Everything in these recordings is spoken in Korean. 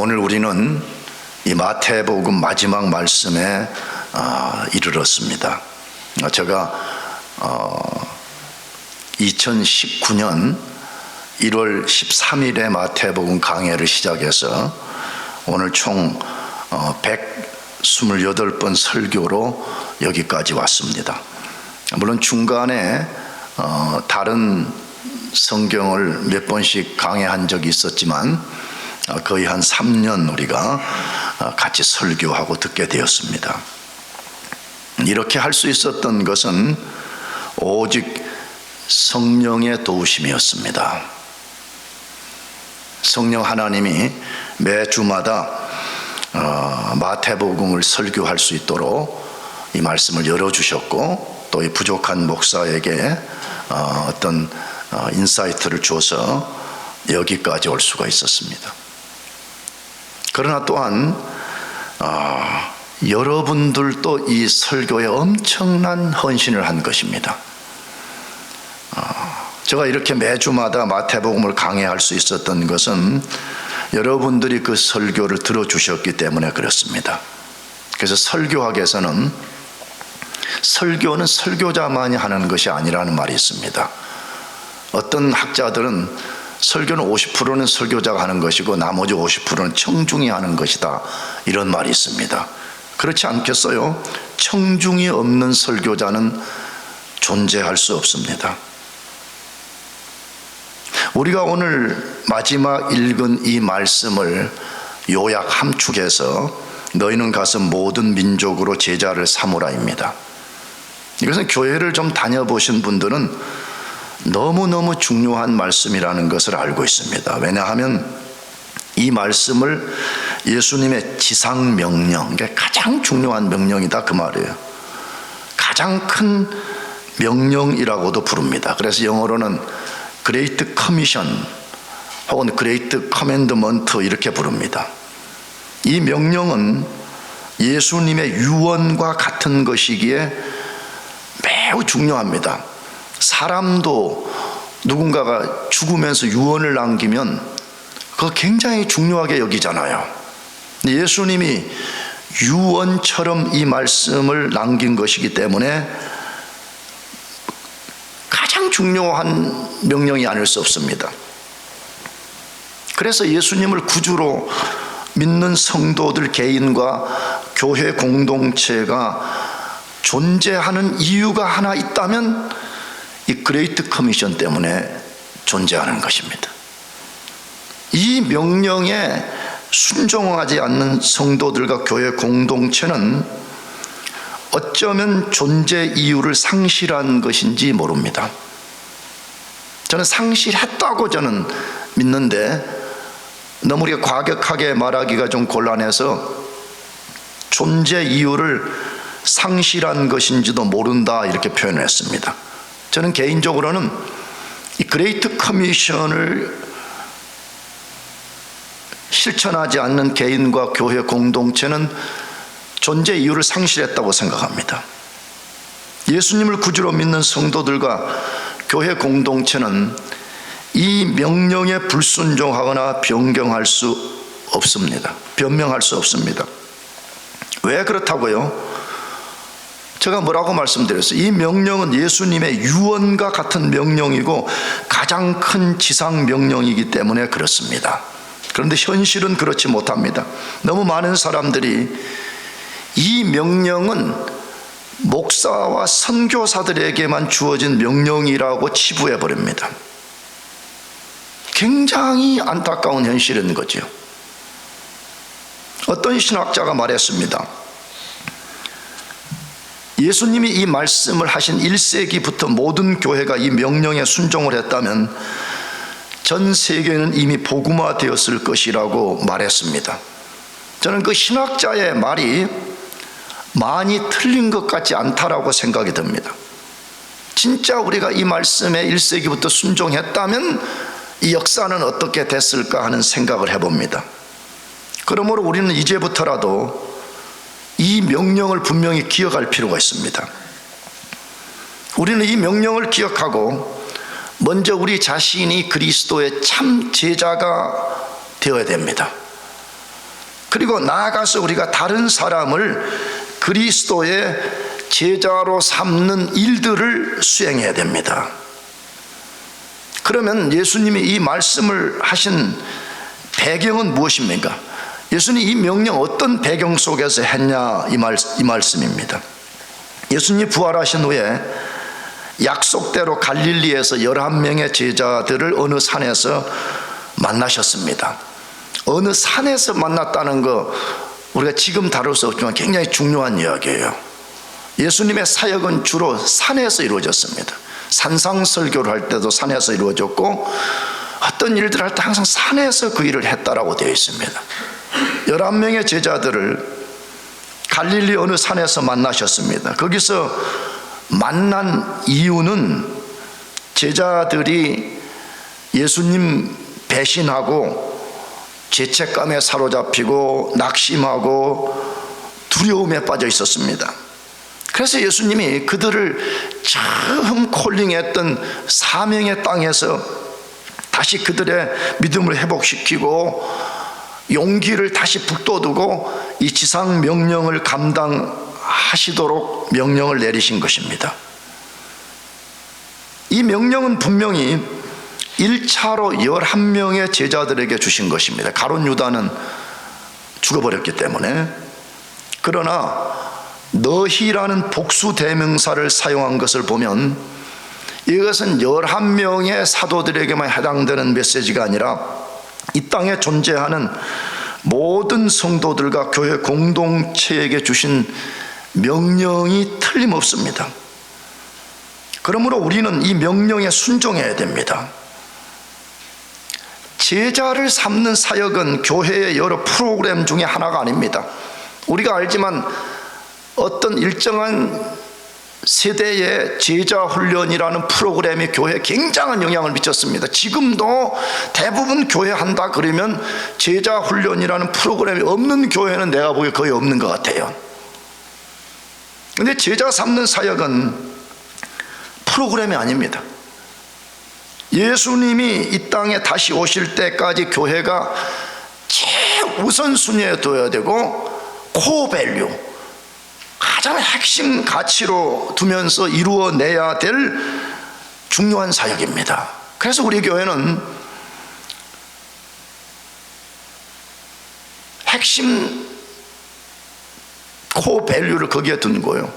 오늘 우리는 이 마태복음 마지막 말씀에 이르렀습니다. 제가 2019년 1월 13일에 마태복음 강해를 시작해서 오늘 총 128번 설교로 여기까지 왔습니다. 물론 중간에 다른 성경을 몇 번씩 강해한 적이 있었지만 거의 한 3년 우리가 같이 설교하고 듣게 되었습니다. 이렇게 할 수 있었던 것은 오직 성령의 도우심이었습니다. 성령 하나님이 매 주마다 마태복음을 설교할 수 있도록 이 말씀을 열어주셨고, 또 이 부족한 목사에게 어떤 인사이트를 줘서 여기까지 올 수가 있었습니다. 그러나 또한 여러분들도 이 설교에 엄청난 헌신을 한 것입니다. 제가 이렇게 매주마다 마태복음을 강해할 수 있었던 것은 여러분들이 그 설교를 들어주셨기 때문에 그렇습니다. 그래서 설교학에서는 설교는 설교자만이 하는 것이 아니라는 말이 있습니다. 어떤 학자들은 설교는 50%는 설교자가 하는 것이고 나머지 50%는 청중이 하는 것이다, 이런 말이 있습니다. 그렇지 않겠어요? 청중이 없는 설교자는 존재할 수 없습니다. 우리가 오늘 마지막 읽은 이 말씀을 요약 함축해서 너희는 가서 모든 민족으로 제자를 삼으라입니다. 이것은 교회를 좀 다녀보신 분들은 너무너무 중요한 말씀이라는 것을 알고 있습니다. 왜냐하면 이 말씀을 예수님의 지상명령, 가장 중요한 명령이다, 그 말이에요. 가장 큰 명령이라고도 부릅니다. 그래서 영어로는 Great Commission 혹은 Great Commandment 이렇게 부릅니다. 이 명령은 예수님의 유언과 같은 것이기에 매우 중요합니다. 사람도 누군가가 죽으면서 유언을 남기면 그거 굉장히 중요하게 여기잖아요. 예수님이 유언처럼 이 말씀을 남긴 것이기 때문에 가장 중요한 명령이 아닐 수 없습니다. 그래서 예수님을 구주로 믿는 성도들 개인과 교회 공동체가 존재하는 이유가 하나 있다면 이 그레이트 커미션 때문에 존재하는 것입니다. 이 명령에 순종하지 않는 성도들과 교회 공동체는 어쩌면 존재 이유를 상실한 것인지 모릅니다. 저는 상실했다고 저는 믿는데, 너무 우리가 과격하게 말하기가 좀 곤란해서 존재 이유를 상실한 것인지도 모른다, 이렇게 표현했습니다. 저는 개인적으로는 이 그레이트 커미션을 실천하지 않는 개인과 교회 공동체는 존재 이유를 상실했다고 생각합니다. 예수님을 구주로 믿는 성도들과 교회 공동체는 이 명령에 불순종하거나 변경할 수 없습니다. 변명할 수 없습니다. 왜 그렇다고요? 제가 뭐라고 말씀드렸어요? 이 명령은 예수님의 유언과 같은 명령이고 가장 큰 지상 명령이기 때문에 그렇습니다. 그런데 현실은 그렇지 못합니다. 너무 많은 사람들이 이 명령은 목사와 선교사들에게만 주어진 명령이라고 치부해 버립니다. 굉장히 안타까운 현실인 거죠. 어떤 신학자가 말했습니다. 예수님이 이 말씀을 하신 1세기부터 모든 교회가 이 명령에 순종을 했다면 전 세계는 이미 복음화되었을 것이라고 말했습니다. 저는 그 신학자의 말이 많이 틀린 것 같지 않다라고 생각이 듭니다. 진짜 우리가 이 말씀에 1세기부터 순종했다면 이 역사는 어떻게 됐을까 하는 생각을 해봅니다. 그러므로 우리는 이제부터라도 이 명령을 분명히 기억할 필요가 있습니다. 우리는 이 명령을 기억하고 먼저 우리 자신이 그리스도의 참 제자가 되어야 됩니다. 그리고 나아가서 우리가 다른 사람을 그리스도의 제자로 삼는 일들을 수행해야 됩니다. 그러면 예수님이 이 말씀을 하신 배경은 무엇입니까? 예수님이 이 명령 어떤 배경 속에서 했냐, 이 말씀입니다. 예수님이 부활하신 후에 약속대로 갈릴리에서 11명의 제자들을 어느 산에서 만나셨습니다. 어느 산에서 만났다는 거 우리가 지금 다룰 수 없지만 굉장히 중요한 이야기예요. 예수님의 사역은 주로 산에서 이루어졌습니다. 산상설교를 할 때도 산에서 이루어졌고, 어떤 일들을 할 때 항상 산에서 그 일을 했다라고 되어 있습니다. 11명의 제자들을 갈릴리 어느 산에서 만나셨습니다. 거기서 만난 이유는 제자들이 예수님 배신하고 죄책감에 사로잡히고 낙심하고 두려움에 빠져 있었습니다. 그래서 예수님이 그들을 처음 콜링했던 사명의 땅에서 다시 그들의 믿음을 회복시키고 용기를 다시 북돋우고 이 지상 명령을 감당하시도록 명령을 내리신 것입니다. 이 명령은 분명히 1차로 11명의 제자들에게 주신 것입니다. 가룟 유다는 죽어버렸기 때문에. 그러나 너희라는 복수 대명사를 사용한 것을 보면 이것은 11명의 사도들에게만 해당되는 메시지가 아니라 이 땅에 존재하는 모든 성도들과 교회 공동체에게 주신 명령이 틀림없습니다. 그러므로 우리는 이 명령에 순종해야 됩니다. 제자를 삼는 사역은 교회의 여러 프로그램 중에 하나가 아닙니다. 우리가 알지만 어떤 일정한 세대의 제자 훈련이라는 프로그램이 교회에 굉장한 영향을 미쳤습니다. 지금도 대부분 교회 한다 그러면 제자 훈련이라는 프로그램이 없는 교회는 내가 보기에 거의 없는 것 같아요. 그런데 제자 삼는 사역은 프로그램이 아닙니다. 예수님이 이 땅에 다시 오실 때까지 교회가 최우선순위에 둬야 되고 코밸류, 가장 핵심 가치로 두면서 이루어내야 될 중요한 사역입니다. 그래서 우리 교회는 핵심 코밸류를 거기에 둔 거예요.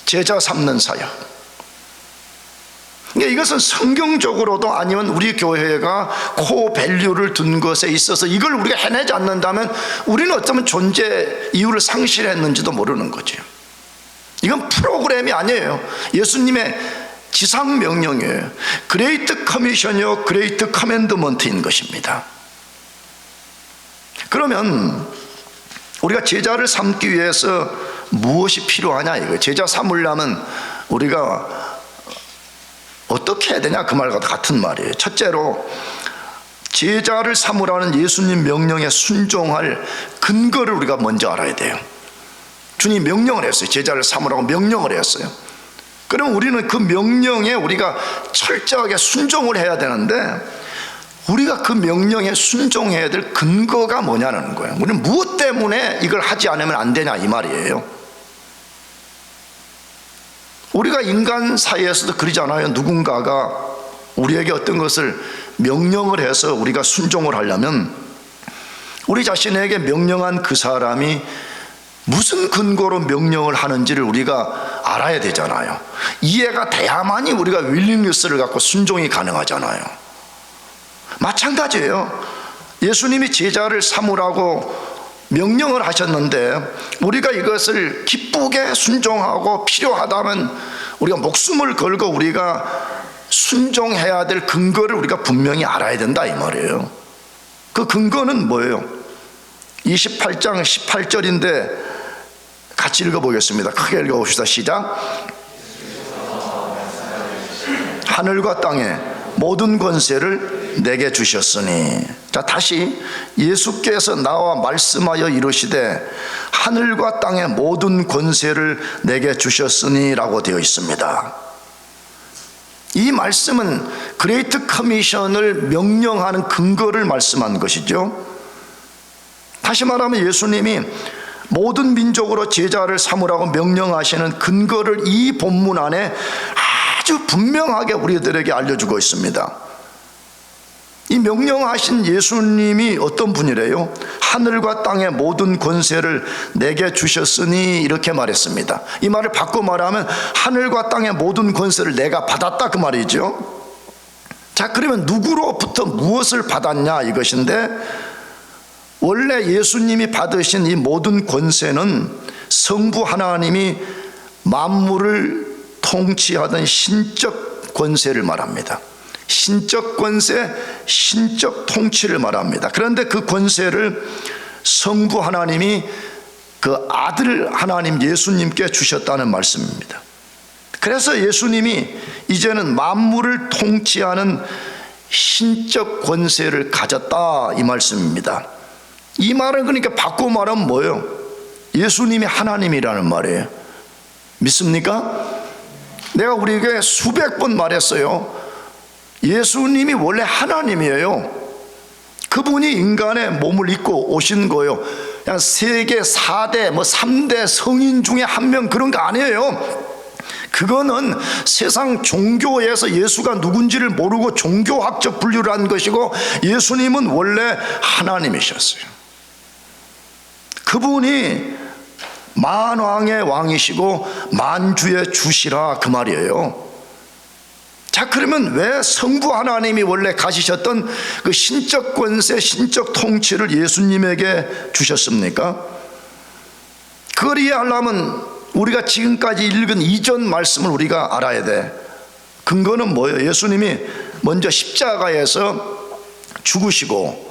제자 삼는 사역. 이것은 성경적으로도 아니면 우리 교회가 코밸류를 둔 것에 있어서 이걸 우리가 해내지 않는다면 우리는 어쩌면 존재 이유를 상실했는지도 모르는 거죠. 이건 프로그램이 아니에요. 예수님의 지상명령이에요. 그레이트 커미션이요 그레이트 커맨드먼트인 것입니다. 그러면 우리가 제자를 삼기 위해서 무엇이 필요하냐 이거예요. 제자 삼으려면 우리가 어떻게 해야 되냐 그 말과 같은 말이에요. 첫째로 제자를 삼으라는 예수님 명령에 순종할 근거를 우리가 먼저 알아야 돼요. 주님 명령을 했어요. 제자를 삼으라고 명령을 했어요. 그럼 우리는 그 명령에 우리가 철저하게 순종을 해야 되는데 우리가 그 명령에 순종해야 될 근거가 뭐냐는 거예요. 우리는 무엇 때문에 이걸 하지 않으면 안 되냐 이 말이에요. 우리가 인간 사이에서도 그러잖아요. 누군가가 우리에게 어떤 것을 명령을 해서 우리가 순종을 하려면 우리 자신에게 명령한 그 사람이 무슨 근거로 명령을 하는지를 우리가 알아야 되잖아요. 이해가 돼야만이 우리가 윌링리스를 갖고 순종이 가능하잖아요. 마찬가지예요. 예수님이 제자를 삼으라고 명령을 하셨는데 우리가 이것을 기쁘게 순종하고 필요하다면 우리가 목숨을 걸고 우리가 순종해야 될 근거를 우리가 분명히 알아야 된다 이 말이에요. 그 근거는 뭐예요? 28장 18절인데 같이 읽어보겠습니다. 크게 읽어봅시다. 시작. 하늘과 땅에 모든 권세를 내게 주셨으니. 자, 다시 예수께서 나와 말씀하여 이르시되 하늘과 땅의 모든 권세를 내게 주셨으니 라고 되어 있습니다. 이 말씀은 그레이트 커미션을 명령하는 근거를 말씀한 것이죠. 다시 말하면 예수님이 모든 민족으로 제자를 삼으라고 명령하시는 근거를 이 본문 안에 아주 분명하게 우리들에게 알려주고 있습니다. 이 명령하신 예수님이 어떤 분이래요? 하늘과 땅의 모든 권세를 내게 주셨으니 이렇게 말했습니다. 이 말을 바꿔 말하면 하늘과 땅의 모든 권세를 내가 받았다 그 말이죠. 자, 그러면 누구로부터 무엇을 받았냐 이것인데, 원래 예수님이 받으신 이 모든 권세는 성부 하나님이 만물을 통치하던 신적 권세를 말합니다. 신적 권세, 신적 통치를 말합니다. 그런데 그 권세를 성부 하나님이 그 아들 하나님 예수님께 주셨다는 말씀입니다. 그래서 예수님이 이제는 만물을 통치하는 신적 권세를 가졌다 이 말씀입니다. 이 말은 그러니까 바꿔 말하면 뭐예요? 예수님이 하나님이라는 말이에요. 믿습니까? 내가 우리에게 수백 번 말했어요. 예수님이 원래 하나님이에요. 그분이 인간의 몸을 입고 오신 거예요. 그냥 세계 4대 3대 성인 중에 한 명 그런 거 아니에요. 그거는 세상 종교에서 예수가 누군지를 모르고 종교학적 분류를 한 것이고, 예수님은 원래 하나님이셨어요. 그분이 만왕의 왕이시고 만주의 주시라 그 말이에요. 자, 그러면 왜 성부 하나님이 원래 가지셨던 그 신적 권세, 신적 통치를 예수님에게 주셨습니까? 그걸 이해하려면 우리가 지금까지 읽은 이전 말씀을 우리가 알아야 돼. 근거는 뭐예요? 예수님이 먼저 십자가에서 죽으시고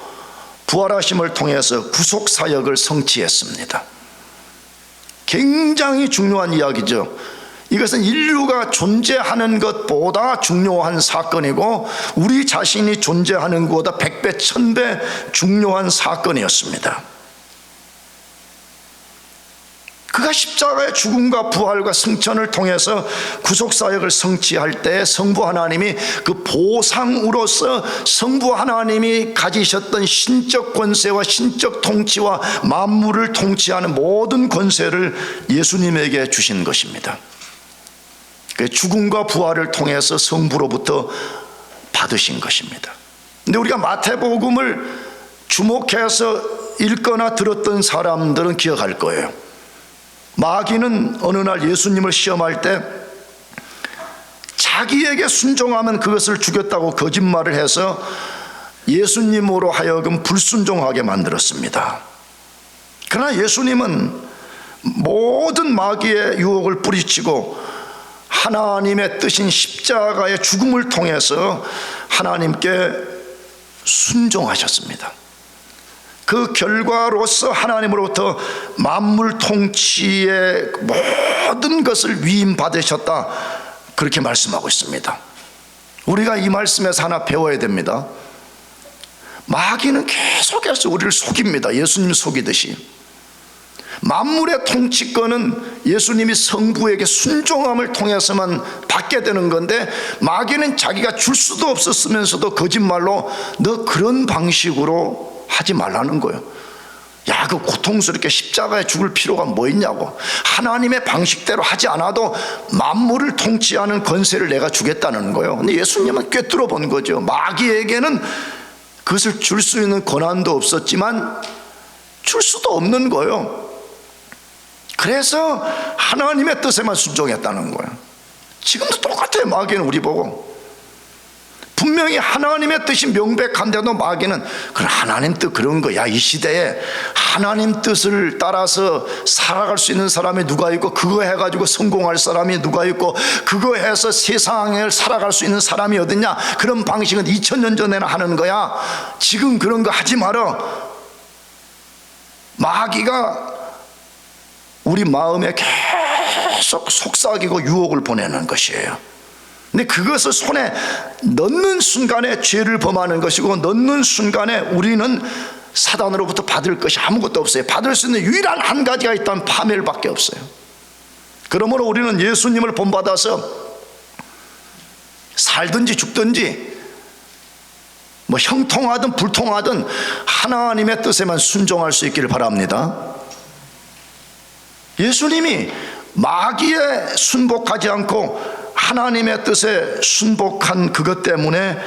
부활하심을 통해서 구속사역을 성취했습니다. 굉장히 중요한 이야기죠. 이것은 인류가 존재하는 것보다 중요한 사건이고, 우리 자신이 존재하는 것보다 100배, 1000배 중요한 사건이었습니다. 그가 십자가의 죽음과 부활과 승천을 통해서 구속사역을 성취할 때 성부 하나님이 그 보상으로서 성부 하나님이 가지셨던 신적 권세와 신적 통치와 만물을 통치하는 모든 권세를 예수님에게 주신 것입니다. 그 죽음과 부활을 통해서 성부로부터 받으신 것입니다. 근데 우리가 마태복음을 주목해서 읽거나 들었던 사람들은 기억할 거예요. 마귀는 어느 날 예수님을 시험할 때 자기에게 순종하면 그것을 주겠다고 거짓말을 해서 예수님으로 하여금 불순종하게 만들었습니다. 그러나 예수님은 모든 마귀의 유혹을 뿌리치고 하나님의 뜻인 십자가의 죽음을 통해서 하나님께 순종하셨습니다. 그 결과로서 하나님으로부터 만물 통치의 모든 것을 위임받으셨다, 그렇게 말씀하고 있습니다. 우리가 이 말씀에서 하나 배워야 됩니다. 마귀는 계속해서 우리를 속입니다. 예수님이 속이듯이. 만물의 통치권은 예수님이 성부에게 순종함을 통해서만 받게 되는 건데, 마귀는 자기가 줄 수도 없었으면서도 거짓말로 너 그런 방식으로 하지 말라는 거예요. 야, 그 고통스럽게 십자가에 죽을 필요가 뭐 있냐고. 하나님의 방식대로 하지 않아도 만물을 통치하는 권세를 내가 주겠다는 거예요. 근데 예수님은 꿰뚫어 본 거죠. 마귀에게는 그것을 줄 수 있는 권한도 없었지만 줄 수도 없는 거예요. 그래서 하나님의 뜻에만 순종했다는 거예요. 지금도 똑같아요. 마귀는 우리 보고 분명히 하나님의 뜻이 명백한데도 마귀는 그래, 하나님 뜻 그런 거야. 이 시대에 하나님 뜻을 따라서 살아갈 수 있는 사람이 누가 있고, 그거 해가지고 성공할 사람이 누가 있고, 그거 해서 세상을 살아갈 수 있는 사람이 어딨냐. 그런 방식은 2000년 전에는 하는 거야. 지금 그런 거 하지 말어. 마귀가 우리 마음에 계속 속삭이고 유혹을 보내는 것이에요. 근데 그것을 손에 넣는 순간에 죄를 범하는 것이고, 넣는 순간에 우리는 사단으로부터 받을 것이 아무것도 없어요. 받을 수 있는 유일한 한 가지가 있다면 파멸밖에 없어요. 그러므로 우리는 예수님을 본받아서 살든지 죽든지 뭐 형통하든 불통하든 하나님의 뜻에만 순종할 수 있기를 바랍니다. 예수님이 마귀에 순복하지 않고 하나님의 뜻에 순복한 그것 때문에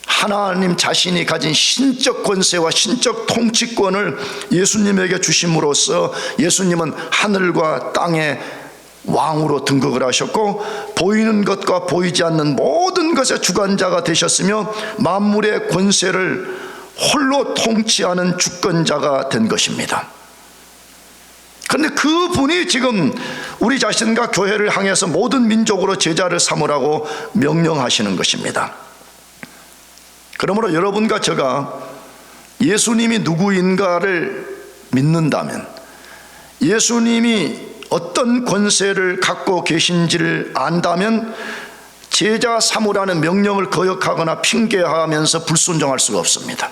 하나님 자신이 가진 신적 권세와 신적 통치권을 예수님에게 주심으로써 예수님은 하늘과 땅의 왕으로 등극을 하셨고 보이는 것과 보이지 않는 모든 것의 주관자가 되셨으며 만물의 권세를 홀로 통치하는 주권자가 된 것입니다. 그런데 그분이 지금 우리 자신과 교회를 향해서 모든 민족으로 제자를 삼으라고 명령하시는 것입니다. 그러므로 여러분과 제가 예수님이 누구인가를 믿는다면, 예수님이 어떤 권세를 갖고 계신지를 안다면 제자 삼으라는 명령을 거역하거나 핑계하면서 불순종할 수가 없습니다.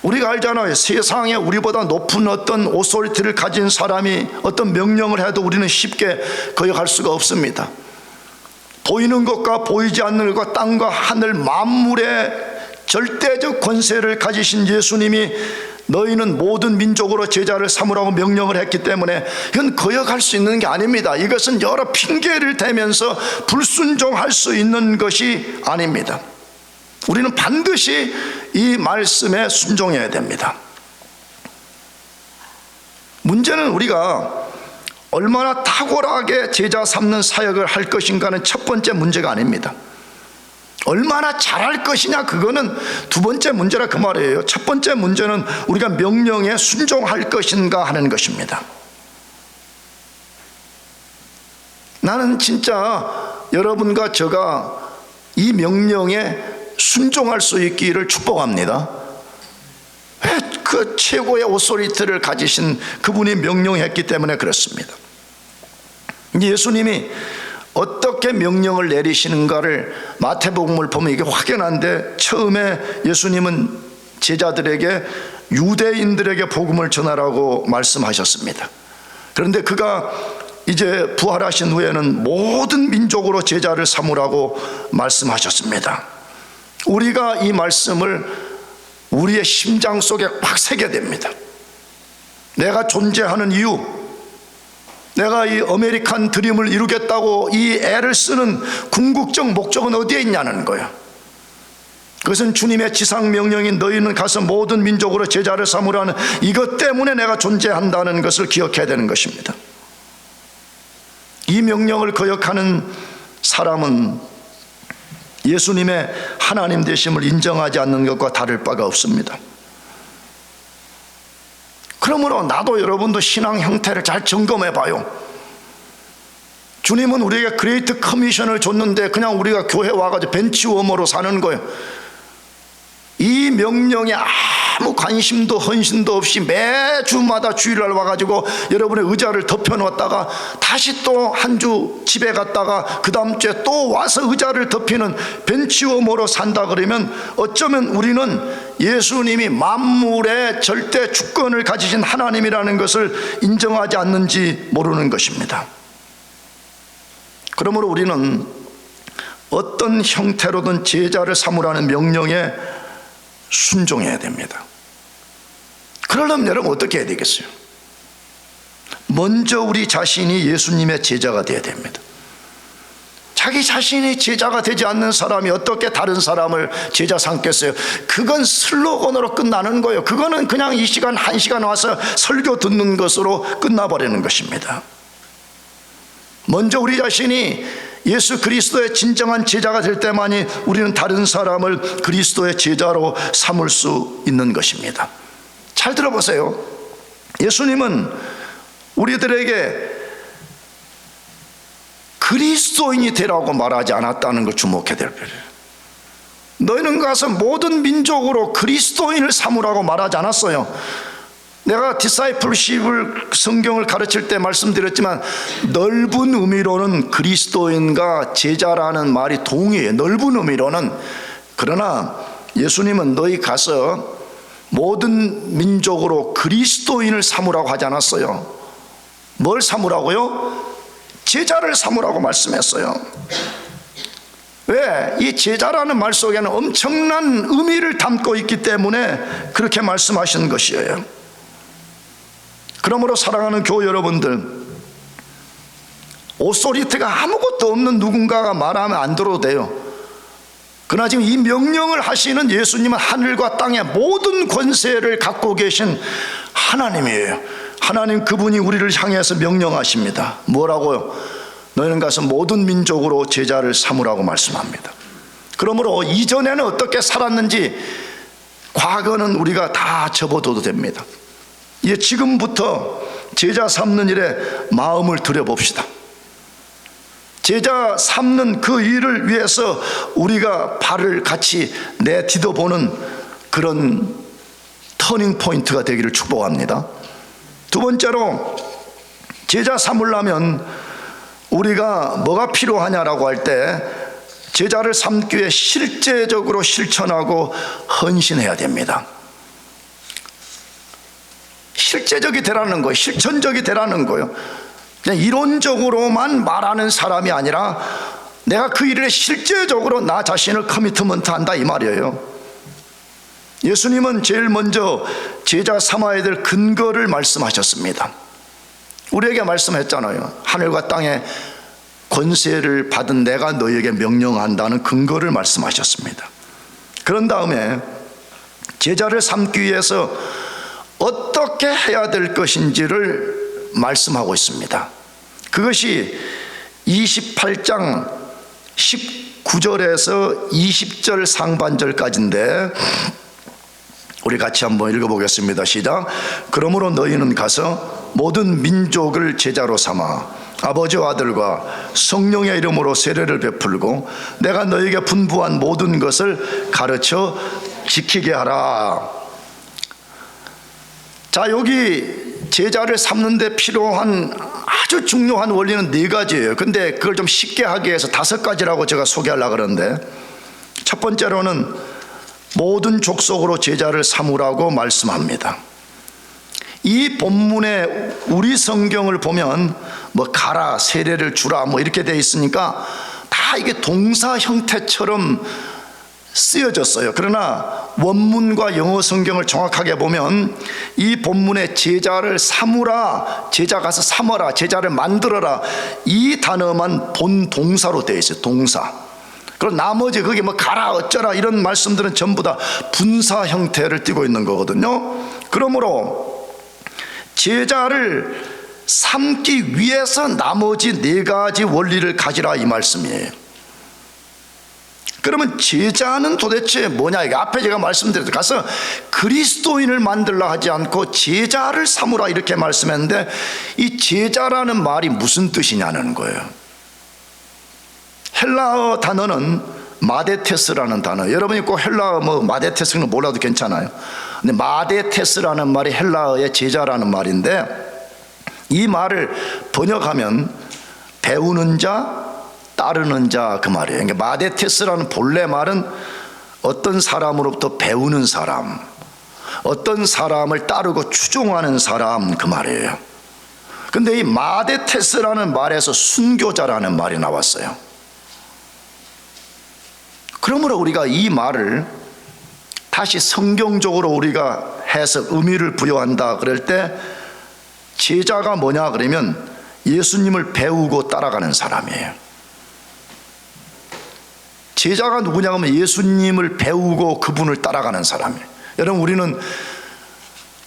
우리가 알잖아요. 세상에 우리보다 높은 어떤 오소리티를 가진 사람이 어떤 명령을 해도 우리는 쉽게 거역할 수가 없습니다. 보이는 것과 보이지 않는 것과 땅과 하늘 만물의 절대적 권세를 가지신 예수님이 너희는 모든 민족으로 제자를 삼으라고 명령을 했기 때문에 이건 거역할 수 있는 게 아닙니다. 이것은 여러 핑계를 대면서 불순종할 수 있는 것이 아닙니다. 우리는 반드시 이 말씀에 순종해야 됩니다. 문제는 우리가 얼마나 탁월하게 제자 삼는 사역을 할 것인가는 첫 번째 문제가 아닙니다. 얼마나 잘할 것이냐, 그거는 두 번째 문제라 그 말이에요. 첫 번째 문제는 우리가 명령에 순종할 것인가 하는 것입니다. 나는 진짜 여러분과 제가 이 명령에 순종할 수 있기를 축복합니다. 왜? 그 최고의 오소리티를 가지신 그분이 명령했기 때문에 그렇습니다. 예수님이 어떻게 명령을 내리시는가를 마태복음을 보면 이게 확연한데, 처음에 예수님은 제자들에게 유대인들에게 복음을 전하라고 말씀하셨습니다. 그런데 그가 이제 부활하신 후에는 모든 민족으로 제자를 삼으라고 말씀하셨습니다. 우리가 이 말씀을 우리의 심장 속에 확 새겨야 됩니다. 내가 존재하는 이유, 내가 이 아메리칸 드림을 이루겠다고 이 애를 쓰는 궁극적 목적은 어디에 있냐는 거예요. 그것은 주님의 지상 명령인 너희는 가서 모든 민족으로 제자를 삼으라는 이것 때문에 내가 존재한다는 것을 기억해야 되는 것입니다. 이 명령을 거역하는 사람은 예수님의 하나님 되심을 인정하지 않는 것과 다를 바가 없습니다. 그러므로 나도 여러분도 신앙 형태를 잘 점검해 봐요. 주님은 우리에게 그레이트 커미션을 줬는데 그냥 우리가 교회 와가지고 벤치워머로 사는 거예요. 이 명령에 아무 관심도 헌신도 없이 매주마다 주일날 와가지고 여러분의 의자를 덮여놓았다가 다시 또 한 주 집에 갔다가 그 다음 주에 또 와서 의자를 덮이는 벤치워머로 산다 그러면 어쩌면 우리는 예수님이 만물의 절대 주권을 가지신 하나님이라는 것을 인정하지 않는지 모르는 것입니다. 그러므로 우리는 어떤 형태로든 제자를 삼으라는 명령에 순종해야 됩니다. 그러려면 여러분 어떻게 해야 되겠어요? 먼저 우리 자신이 예수님의 제자가 되어야 됩니다. 자기 자신이 제자가 되지 않는 사람이 어떻게 다른 사람을 제자 삼겠어요? 그건 슬로건으로 끝나는 거예요. 그거는 그냥 이 시간 한 시간 와서 설교 듣는 것으로 끝나버리는 것입니다. 먼저 우리 자신이 예수 그리스도의 진정한 제자가 될 때만이 우리는 다른 사람을 그리스도의 제자로 삼을 수 있는 것입니다. 잘 들어보세요. 예수님은 우리들에게 그리스도인이 되라고 말하지 않았다는 걸 주목해야 될 필요해요. 너희는 가서 모든 민족으로 그리스도인을 삼으라고 말하지 않았어요. 내가 디사이플십을 성경을 가르칠 때 말씀드렸지만 넓은 의미로는 그리스도인과 제자라는 말이 동의해요. 넓은 의미로는. 그러나 예수님은 너희 가서 모든 민족으로 그리스도인을 삼으라고 하지 않았어요. 뭘 삼으라고요? 제자를 삼으라고 말씀했어요. 왜? 이 제자라는 말 속에는 엄청난 의미를 담고 있기 때문에 그렇게 말씀하시는 것이에요. 그러므로 사랑하는 교회 여러분들, 오소리티가 아무것도 없는 누군가가 말하면 안 들어도 돼요. 그러나 지금 이 명령을 하시는 예수님은 하늘과 땅의 모든 권세를 갖고 계신 하나님이에요. 하나님 그분이 우리를 향해서 명령하십니다. 뭐라고요? 너희는 가서 모든 민족으로 제자를 삼으라고 말씀합니다. 그러므로 이전에는 어떻게 살았는지 과거는 우리가 다 접어둬도 됩니다. 이제 지금부터 제자 삼는 일에 마음을 들여봅시다. 제자 삼는 그 일을 위해서 우리가 발을 같이 내디뎌보는 그런 터닝 포인트가 되기를 축복합니다. 두 번째로, 제자 삼으려면 우리가 뭐가 필요하냐라고 할 때 제자를 삼기 위해 실제적으로 실천하고 헌신해야 됩니다. 실제적이 되라는 거예요. 실천적이 되라는 거예요. 그냥 이론적으로만 말하는 사람이 아니라 내가 그 일에 실제적으로 나 자신을 커미트먼트 한다, 이 말이에요. 예수님은 제일 먼저 제자 삼아야 될 근거를 말씀하셨습니다. 우리에게 말씀했잖아요. 하늘과 땅의 권세를 받은 내가 너희에게 명령한다는 근거를 말씀하셨습니다. 그런 다음에 제자를 삼기 위해서 어떻게 해야 될 것인지를 말씀하고 있습니다. 그것이 28장 19절에서 20절 상반절까지인데 우리 같이 한번 읽어보겠습니다. 시작. 그러므로 너희는 가서 모든 민족을 제자로 삼아 아버지와 아들과 성령의 이름으로 세례를 베풀고 내가 너희에게 분부한 모든 것을 가르쳐 지키게 하라. 자, 여기 제자를 삼는 데 필요한 아주 중요한 원리는 4가지예요. 근데 그걸 좀 쉽게 하기 위해서 5가지라고 제가 소개하려고 그러는데, 첫 번째로는 모든 족속으로 제자를 삼으라고 말씀합니다. 이 본문에 우리 성경을 보면 뭐 가라, 세례를 주라 뭐 이렇게 돼 있으니까 다 이게 동사 형태처럼 쓰여졌어요. 그러나 원문과 영어 성경을 정확하게 보면 이 본문에 제자를 삼으라, 제자 가서 삼어라, 제자를 만들어라, 이 단어만 본 동사로 되어 있어요. 동사. 그리고 나머지 거기 뭐 가라 어쩌라 이런 말씀들은 전부 다 분사 형태를 띠고 있는 거거든요. 그러므로 제자를 삼기 위해서 나머지 4가지 원리를 가지라, 이 말씀이에요. 그러면 제자는 도대체 뭐냐? 이게 앞에 제가 말씀드렸죠. 가서 그리스도인을 만들라 하지 않고 제자를 삼으라 이렇게 말씀했는데, 이 제자라는 말이 무슨 뜻이냐는 거예요. 헬라어 단어는 마데테스라는 단어. 여러분이 꼭 헬라어 뭐 마데테스는 몰라도 괜찮아요. 근데 마데테스라는 말이 헬라어의 제자라는 말인데, 이 말을 번역하면 배우는 자, 따르는 자, 그 말이에요. 그러니까 마데테스라는 본래 말은 어떤 사람으로부터 배우는 사람, 어떤 사람을 따르고 추종하는 사람, 그 말이에요. 근데 이 마데테스라는 말에서 순교자라는 말이 나왔어요. 그러므로 우리가 이 말을 다시 성경적으로 우리가 해석, 의미를 부여한다 그럴 때 제자가 뭐냐 그러면 예수님을 배우고 따라가는 사람이에요. 제자가 누구냐 하면 예수님을 배우고 그분을 따라가는 사람이에요. 여러분,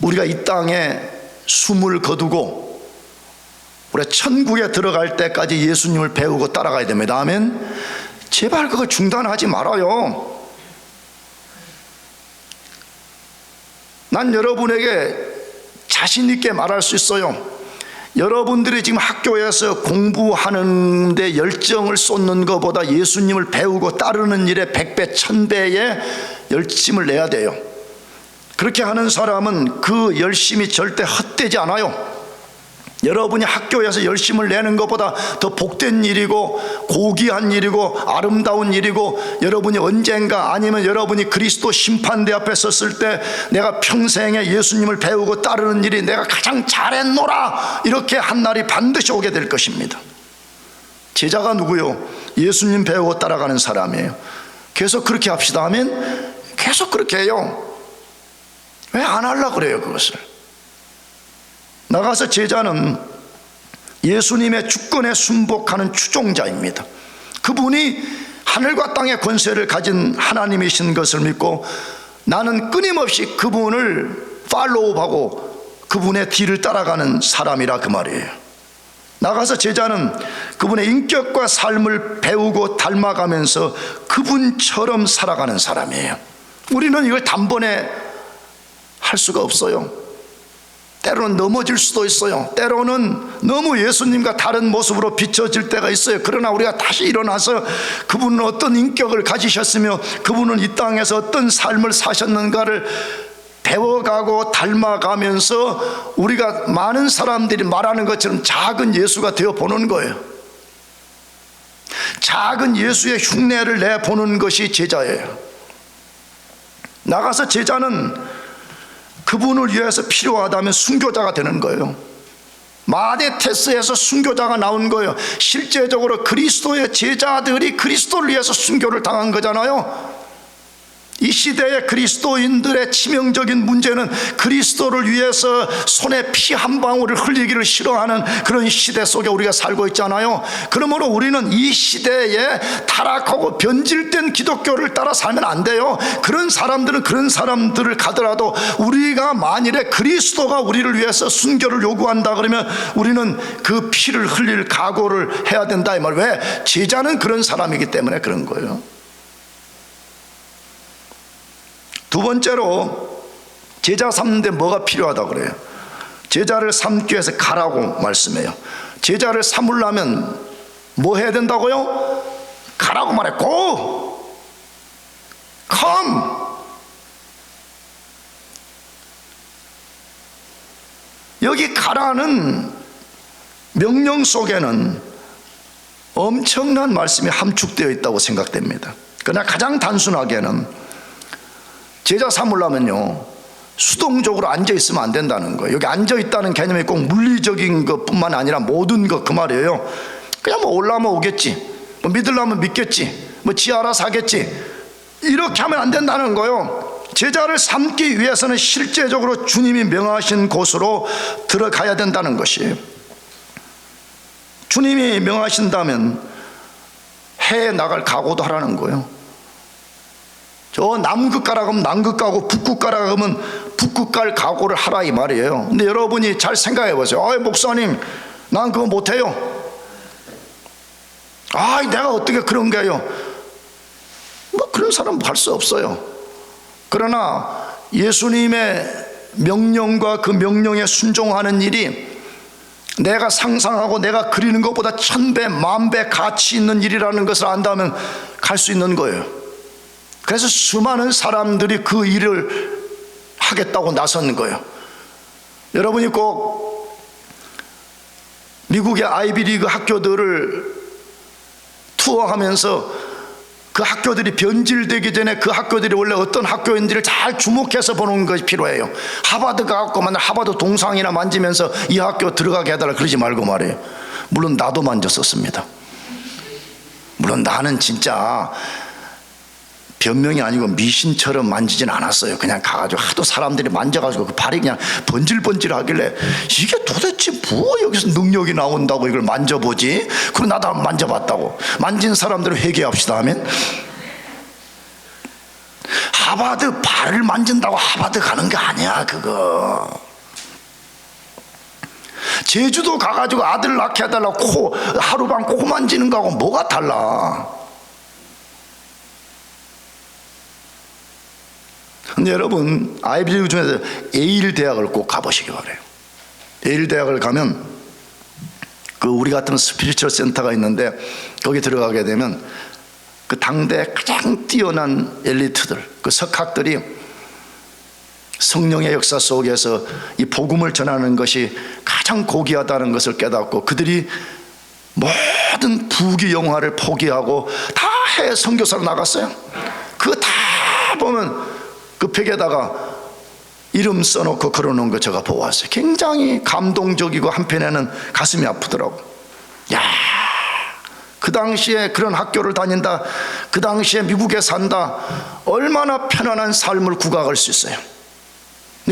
우리가 이 땅에 숨을 거두고 우리가 천국에 들어갈 때까지 예수님을 배우고 따라가야 됩니다. 아멘. 제발 그거 중단하지 말아요. 난 여러분에게 자신 있게 말할 수 있어요. 여러분들이 지금 학교에서 공부하는 데 열정을 쏟는 것보다 예수님을 배우고 따르는 일에 100배, 1000배의 열심을 내야 돼요. 그렇게 하는 사람은 그 열심이 절대 헛되지 않아요. 여러분이 학교에서 열심을 내는 것보다 더 복된 일이고 고귀한 일이고 아름다운 일이고, 여러분이 언젠가 아니면 여러분이 그리스도 심판대 앞에 섰을 때 내가 평생에 예수님을 배우고 따르는 일이 내가 가장 잘했노라 이렇게 한 날이 반드시 오게 될 것입니다. 제자가 누구요? 예수님 배우고 따라가는 사람이에요. 계속 그렇게 합시다 하면 계속 그렇게 해요. 왜 안 하려고 그래요 그것을? 나가서 제자는 예수님의 주권에 순복하는 추종자입니다. 그분이 하늘과 땅의 권세를 가진 하나님이신 것을 믿고 나는 끊임없이 그분을 팔로우하고 그분의 뒤를 따라가는 사람이라 그 말이에요. 나가서 제자는 그분의 인격과 삶을 배우고 닮아가면서 그분처럼 살아가는 사람이에요. 우리는 이걸 단번에 할 수가 없어요. 때로는 넘어질 수도 있어요. 때로는 너무 예수님과 다른 모습으로 비춰질 때가 있어요. 그러나 우리가 다시 일어나서 그분은 어떤 인격을 가지셨으며 그분은 이 땅에서 어떤 삶을 사셨는가를 배워가고 닮아가면서 우리가 많은 사람들이 말하는 것처럼 작은 예수가 되어보는 거예요. 작은 예수의 흉내를 내보는 것이 제자예요. 나가서 제자는 그분을 위해서 필요하다면 순교자가 되는 거예요. 마데테스에서 순교자가 나온 거예요. 실제적으로 그리스도의 제자들이 그리스도를 위해서 순교를 당한 거잖아요. 이 시대의 그리스도인들의 치명적인 문제는 그리스도를 위해서 손에 피 한 방울을 흘리기를 싫어하는 그런 시대 속에 우리가 살고 있잖아요. 그러므로 우리는 이 시대에 타락하고 변질된 기독교를 따라 살면 안 돼요. 그런 사람들은 그런 사람들을 가더라도 우리가 만일에 그리스도가 우리를 위해서 순교를 요구한다 그러면 우리는 그 피를 흘릴 각오를 해야 된다 이 말. 왜? 제자는 그런 사람이기 때문에 그런 거예요. 두 번째로 제자 삼는데 뭐가 필요하다고 그래요? 제자를 삼기 위해서 가라고 말씀해요. 제자를 삼으려면 뭐 해야 된다고요? 가라고 말해. Go! Come! 여기 가라는 명령 속에는 엄청난 말씀이 함축되어 있다고 생각됩니다. 그러나 가장 단순하게는 제자 삼으려면요 수동적으로 앉아있으면 안 된다는 거예요. 여기 앉아있다는 개념이 꼭 물리적인 것뿐만 아니라 모든 것 그 말이에요. 그냥 뭐 올라오면 오겠지, 뭐 믿으려면 믿겠지, 뭐 지 알아서 하겠지, 이렇게 하면 안 된다는 거예요. 제자를 삼기 위해서는 실제적으로 주님이 명하신 곳으로 들어가야 된다는 것이에요. 주님이 명하신다면 해에 나갈 각오도 하라는 거예요. 저 남극 가라 그러면 남극 가고 북극 가라 그러면 북극 갈 각오를 하라 이 말이에요. 근데 여러분이 잘 생각해 보세요. 목사님 난 그거 못해요. 내가 어떻게 그런 게요. 뭐 그런 사람 할 수 없어요. 그러나 예수님의 명령과 그 명령에 순종하는 일이 내가 상상하고 내가 그리는 것보다 1000배 만배 가치 있는 일이라는 것을 안다면 갈 수 있는 거예요. 그래서 수많은 사람들이 그 일을 하겠다고 나선 거예요. 여러분이 꼭 미국의 아이비리그 학교들을 투어하면서 그 학교들이 변질되기 전에 그 학교들이 원래 어떤 학교인지를 잘 주목해서 보는 것이 필요해요. 하버드 가갖고 만약 하버드 동상이나 만지면서 이 학교 들어가게 해달라 그러지 말고 말이에요. 물론 나도 만졌었습니다. 물론 나는 진짜 변명이 아니고 미신처럼 만지진 않았어요. 그냥 가가지고 하도 사람들이 만져가지고 그 발이 그냥 번질번질하길래 이게 도대체 뭐 여기서 능력이 나온다고 이걸 만져보지? 그리고 나도 한번 만져봤다고. 만진 사람들은 회개합시다 하면 하버드 발을 만진다고 하버드 가는 게 아니야 그거. 제주도 가가지고 아들 낳게 해달라고 코 하루방 코 만지는 거하고 뭐가 달라? 근데 여러분 아이비리그 중에서 예일 대학을 꼭 가보시기 바래요. 예일 대학을 가면 그 우리 같은 스피리추얼 센터가 있는데 거기 들어가게 되면 그 당대 가장 뛰어난 엘리트들, 그 석학들이 성령의 역사 속에서 이 복음을 전하는 것이 가장 고귀하다는 것을 깨닫고 그들이 모든 부귀 영화를 포기하고 다 해외 선교사로 나갔어요. 그거 다 보면 그 벽에다가 이름 써놓고 걸어놓은 거 제가 보았어요. 굉장히 감동적이고 한편에는 가슴이 아프더라고. 야, 그 당시에 그런 학교를 다닌다, 그 당시에 미국에 산다, 얼마나 편안한 삶을 구가할 수 있어요.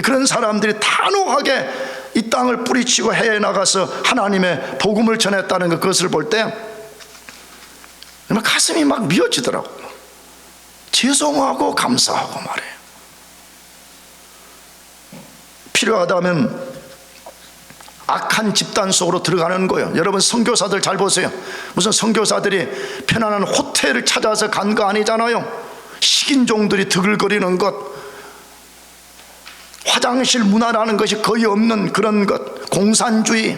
그런 사람들이 단호하게 이 땅을 뿌리치고 해외에 나가서 하나님의 복음을 전했다는 그것을 볼 때 가슴이 막 미어지더라고요. 죄송하고 감사하고 말해요. 필요하다면 악한 집단 속으로 들어가는 거예요. 여러분, 선교사들 잘 보세요. 무슨 선교사들이 편안한 호텔을 찾아서 간 거 아니잖아요. 식인종들이 드글거리는 것, 화장실 문화라는 것이 거의 없는 그런 것, 공산주의,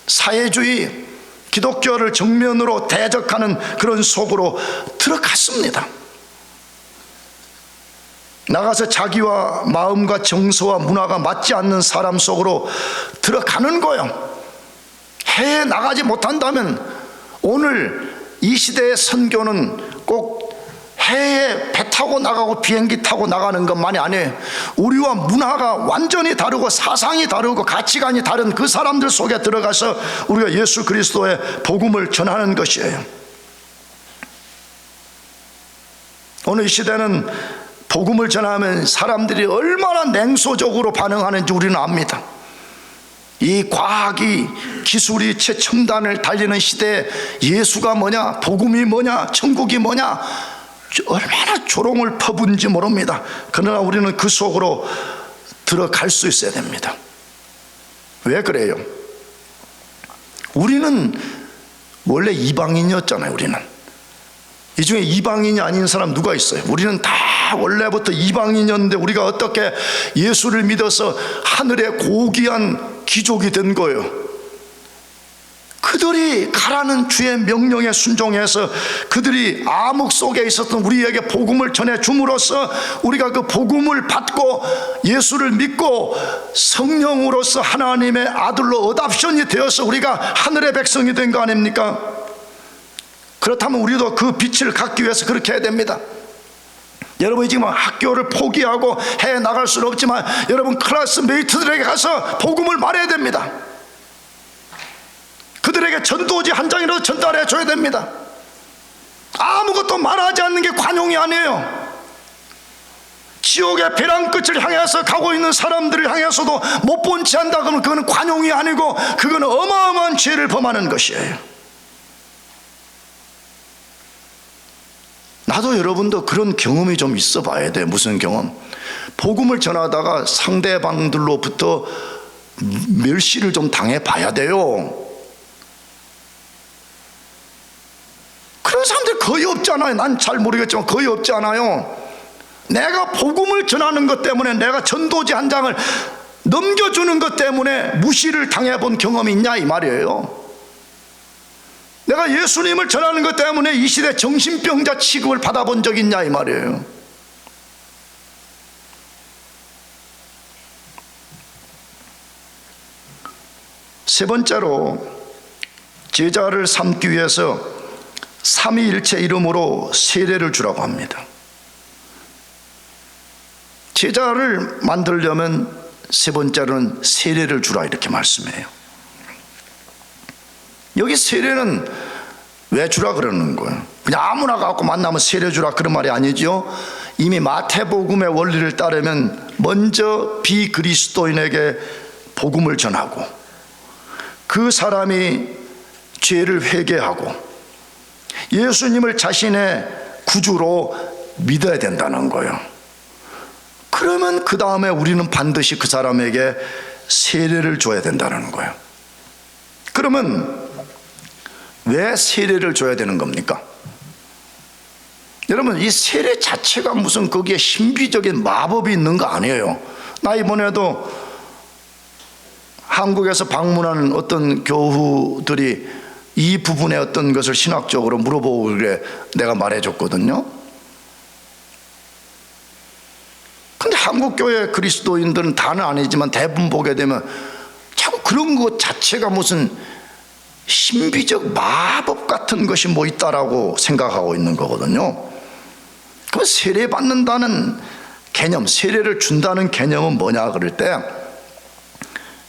사회주의, 기독교를 정면으로 대적하는 그런 속으로 들어갔습니다. 나가서 자기와 마음과 정서와 문화가 맞지 않는 사람 속으로 들어가는 거예요. 해외에 나가지 못한다면 오늘 이 시대의 선교는 꼭 해외에 배 타고 나가고 비행기 타고 나가는 것만이 아니에요. 우리와 문화가 완전히 다르고 사상이 다르고 가치관이 다른 그 사람들 속에 들어가서 우리가 예수 그리스도의 복음을 전하는 것이에요. 오늘 이 시대는 복음을 전하면 사람들이 얼마나 냉소적으로 반응하는지 우리는 압니다. 이 과학이, 기술이 최첨단을 달리는 시대에 예수가 뭐냐, 복음이 뭐냐, 천국이 뭐냐, 얼마나 조롱을 퍼붓는지 모릅니다. 그러나 우리는 그 속으로 들어갈 수 있어야 됩니다. 왜 그래요? 우리는 원래 이방인이었잖아요. 우리는 이 중에 이방인이 아닌 사람 누가 있어요? 우리는 다 원래부터 이방인이었는데 우리가 어떻게 예수를 믿어서 하늘의 고귀한 귀족이 된 거예요? 그들이 가라는 주의 명령에 순종해서 그들이 암흑 속에 있었던 우리에게 복음을 전해 줌으로써 우리가 그 복음을 받고 예수를 믿고 성령으로서 하나님의 아들로 어답션이 되어서 우리가 하늘의 백성이 된 거 아닙니까? 그렇다면 우리도 그 빛을 갖기 위해서 그렇게 해야 됩니다. 여러분이 지금 학교를 포기하고 해외 나갈 수는 없지만 여러분 클래스메이트들에게 가서 복음을 말해야 됩니다. 그들에게 전도지 한 장이라도 전달해 줘야 됩니다. 아무것도 말하지 않는 게 관용이 아니에요. 지옥의 벼랑 끝을 향해서 가고 있는 사람들을 향해서도 못 본 채 한다 그러면 그거는 관용이 아니고 그거는 어마어마한 죄를 범하는 것이에요. 나도 여러분도 그런 경험이 좀 있어 봐야 돼요. 무슨 경험? 복음을 전하다가 상대방들로부터 멸시를 좀 당해 봐야 돼요. 그런 사람들 거의 없잖아요. 난 잘 모르겠지만 거의 없지 않아요. 내가 복음을 전하는 것 때문에, 내가 전도지 한 장을 넘겨주는 것 때문에 무시를 당해본 경험이 있냐 이 말이에요. 내가 예수님을 전하는 것 때문에 이 시대 정신병자 취급을 받아본 적 있냐 이 말이에요. 세 번째로 제자를 삼기 위해서 삼위일체 이름으로 세례를 주라고 합니다. 제자를 만들려면 세 번째로는 세례를 주라 이렇게 말씀해요. 여기 세례는 왜 주라 그러는 거예요? 그냥 아무나 갖고 만나면 세례 주라 그런 말이 아니죠. 이미 마태복음의 원리를 따르면 먼저 비그리스도인에게 복음을 전하고 그 사람이 죄를 회개하고 예수님을 자신의 구주로 믿어야 된다는 거예요. 그러면 그 다음에 우리는 반드시 그 사람에게 세례를 줘야 된다는 거예요. 그러면 왜 세례를 줘야 되는 겁니까? 여러분, 이 세례 자체가 무슨 거기에 신비적인 마법이 있는 거 아니에요. 나 이번에도 한국에서 방문하는 어떤 교우들이 이 부분의 어떤 것을 신학적으로 물어보고 그래 내가 말해줬거든요. 근데 한국교회 그리스도인들은 다는 아니지만 대부분 보게 되면 자꾸 그런 것 자체가 무슨 신비적 마법 같은 것이 뭐 있다라고 생각하고 있는 거거든요. 그럼 세례 받는다는 개념, 세례를 준다는 개념은 뭐냐 그럴 때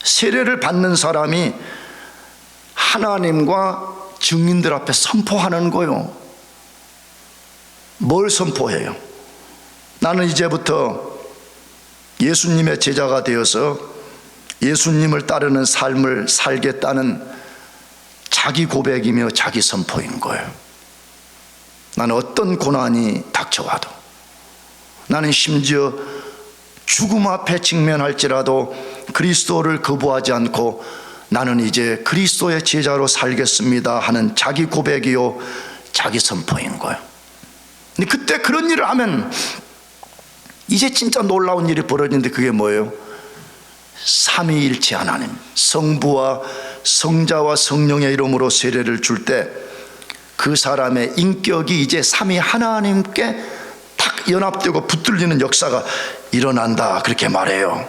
세례를 받는 사람이 하나님과 증인들 앞에 선포하는 거요. 뭘 선포해요? 나는 이제부터 예수님의 제자가 되어서 예수님을 따르는 삶을 살겠다는 자기 고백이며 자기 선포인 거예요. 나는 어떤 고난이 닥쳐와도, 나는 심지어 죽음 앞에 직면할지라도 그리스도를 거부하지 않고 나는 이제 그리스도의 제자로 살겠습니다 하는 자기 고백이요 자기 선포인 거예요. 근데 그때 그런 일을 하면 이제 진짜 놀라운 일이 벌어지는데, 그게 뭐예요? 삼위일체 하나님, 성부와 성자와 성령의 이름으로 세례를 줄 때 그 사람의 인격이 이제 삼위 하나님께 딱 연합되고 붙들리는 역사가 일어난다, 그렇게 말해요.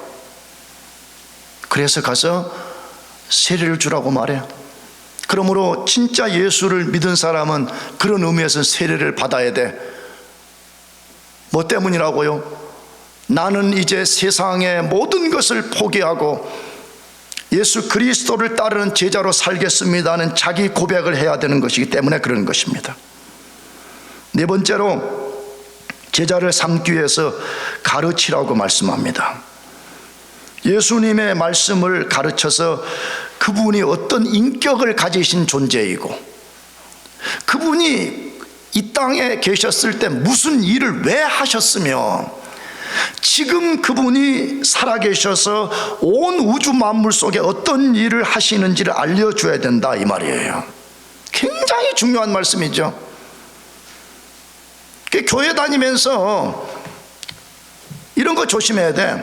그래서 가서 세례를 주라고 말해요. 그러므로 진짜 예수를 믿은 사람은 그런 의미에서 세례를 받아야 돼. 뭐 때문이라고요? 나는 이제 세상의 모든 것을 포기하고 예수 그리스도를 따르는 제자로 살겠습니다는 자기 고백을 해야 되는 것이기 때문에 그런 것입니다. 네 번째로, 제자를 삼기 위해서 가르치라고 말씀합니다. 예수님의 말씀을 가르쳐서 그분이 어떤 인격을 가지신 존재이고, 그분이 이 땅에 계셨을 때 무슨 일을 왜 하셨으며, 지금 그분이 살아계셔서 온 우주 만물 속에 어떤 일을 하시는지를 알려줘야 된다, 이 말이에요. 굉장히 중요한 말씀이죠. 교회 다니면서 이런 거 조심해야 돼.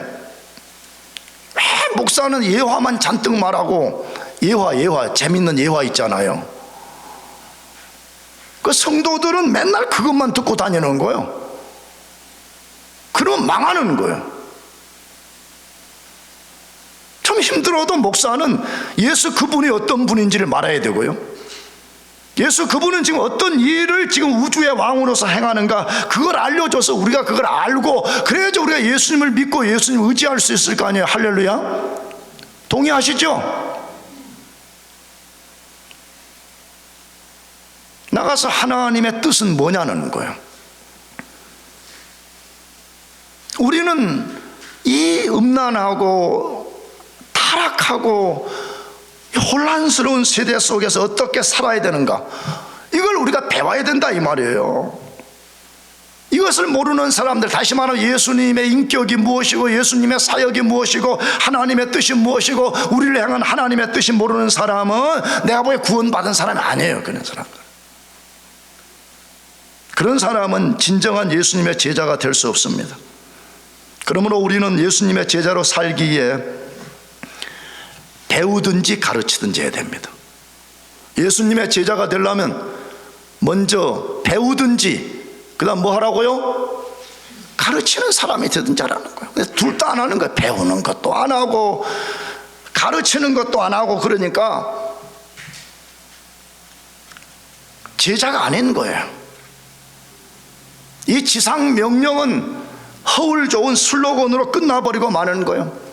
왜 목사는 예화만 잔뜩 말하고, 예화 재밌는 예화 있잖아요. 그 성도들은 맨날 그것만 듣고 다니는 거예요. 그러면 망하는 거예요. 좀 힘들어도 목사는 예수 그분이 어떤 분인지를 말해야 되고요, 예수 그분은 지금 어떤 일을 지금 우주의 왕으로서 행하는가, 그걸 알려줘서 우리가 그걸 알고, 그래야지 우리가 예수님을 믿고 예수님을 의지할 수 있을 거 아니에요. 할렐루야. 동의하시죠? 나가서 하나님의 뜻은 뭐냐는 거예요. 우리는 이 음란하고 타락하고 혼란스러운 세대 속에서 어떻게 살아야 되는가, 이걸 우리가 배워야 된다, 이 말이에요. 이것을 모르는 사람들, 다시 말하면 예수님의 인격이 무엇이고 예수님의 사역이 무엇이고 하나님의 뜻이 무엇이고 우리를 향한 하나님의 뜻이 모르는 사람은 내가 보기에 구원받은 사람이 아니에요. 그런 사람은 진정한 예수님의 제자가 될 수 없습니다. 그러므로 우리는 예수님의 제자로 살기 위해 배우든지 가르치든지 해야 됩니다. 예수님의 제자가 되려면 먼저 배우든지, 그 다음 뭐 하라고요? 가르치는 사람이 되든지 하라는 거예요. 둘 다 안 하는 거예요. 배우는 것도 안 하고 가르치는 것도 안 하고, 그러니까 제자가 아닌 거예요. 이 지상 명령은 허울 좋은 슬로건으로 끝나버리고 마는 거예요.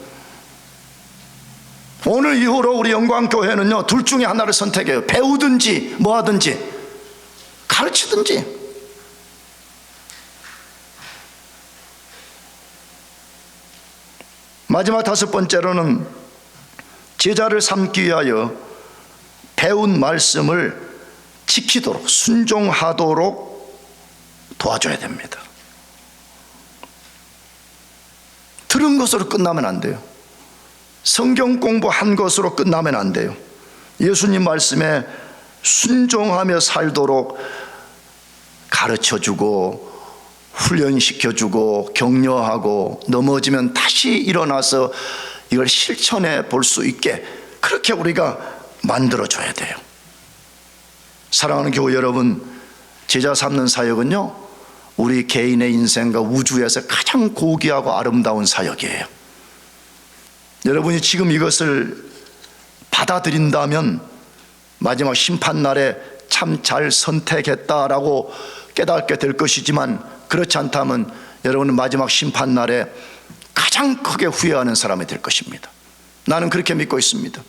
오늘 이후로 우리 영광교회는요, 둘 중에 하나를 선택해요. 배우든지 뭐 하든지 가르치든지. 마지막 다섯 번째로는 제자를 삼기 위하여 배운 말씀을 지키도록, 순종하도록 도와줘야 됩니다. 들은 것으로 끝나면 안 돼요. 성경 공부한 것으로 끝나면 안 돼요. 예수님 말씀에 순종하며 살도록 가르쳐주고 훈련시켜주고 격려하고, 넘어지면 다시 일어나서 이걸 실천해 볼 수 있게 그렇게 우리가 만들어줘야 돼요. 사랑하는 교회 여러분, 제자 삼는 사역은요, 우리 개인의 인생과 우주에서 가장 고귀하고 아름다운 사역이에요. 여러분이 지금 이것을 받아들인다면 마지막 심판날에 참 잘 선택했다라고 깨닫게 될 것이지만, 그렇지 않다면 여러분은 마지막 심판날에 가장 크게 후회하는 사람이 될 것입니다. 나는 그렇게 믿고 있습니다.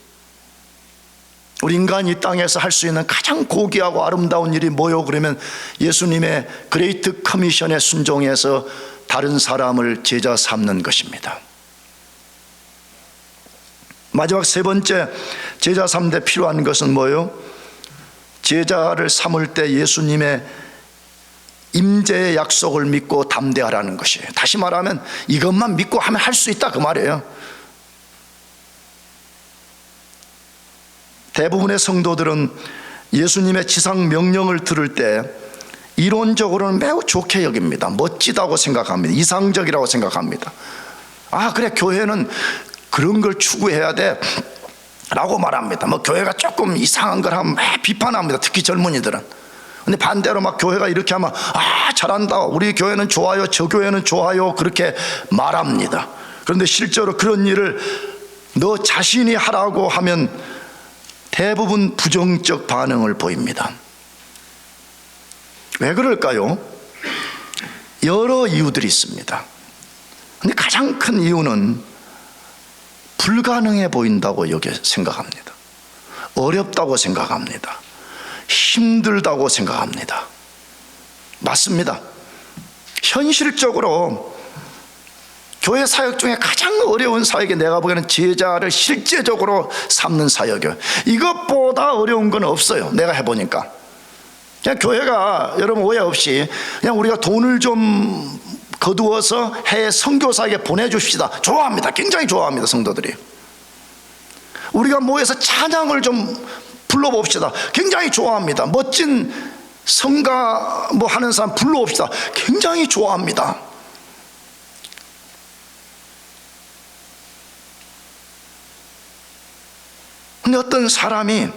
우리 인간이 이 땅에서 할 수 있는 가장 고귀하고 아름다운 일이 뭐요? 그러면 예수님의 그레이트 커미션에 순종해서 다른 사람을 제자 삼는 것입니다. 마지막 세 번째 제자 삼되 필요한 것은 뭐요? 제자를 삼을 때 예수님의 임재의 약속을 믿고 담대하라는 것이에요. 다시 말하면 이것만 믿고 하면 할 수 있다 그 말이에요. 대부분의 성도들은 예수님의 지상 명령을 들을 때 이론적으로는 매우 좋게 여깁니다. 멋지다고 생각합니다. 이상적이라고 생각합니다. 아, 그래, 교회는 그런 걸 추구해야 돼 라고 말합니다. 뭐 교회가 조금 이상한 걸 하면 막 비판합니다. 특히 젊은이들은. 근데 반대로 막 교회가 이렇게 하면 아, 잘한다, 우리 교회는 좋아요, 저 교회는 좋아요, 그렇게 말합니다. 그런데 실제로 그런 일을 너 자신이 하라고 하면 대부분 부정적 반응을 보입니다. 왜 그럴까요? 여러 이유들이 있습니다. 근데 가장 큰 이유는 불가능해 보인다고 생각합니다. 어렵다고 생각합니다. 힘들다고 생각합니다. 맞습니다. 현실적으로 교회 사역 중에 가장 어려운 사역이 내가 보기에는 제자를 실제적으로 삼는 사역이에요. 이것보다 어려운 건 없어요. 내가 해보니까. 그냥 교회가, 여러분 오해 없이 그냥 우리가 돈을 좀 거두어서 해외 선교사에게 보내줍시다. 좋아합니다. 굉장히 좋아합니다. 성도들이. 우리가 모여서 찬양을 좀 불러봅시다. 굉장히 좋아합니다. 멋진 성가 뭐 하는 사람 불러봅시다. 굉장히 좋아합니다. 근데 어떤 사람이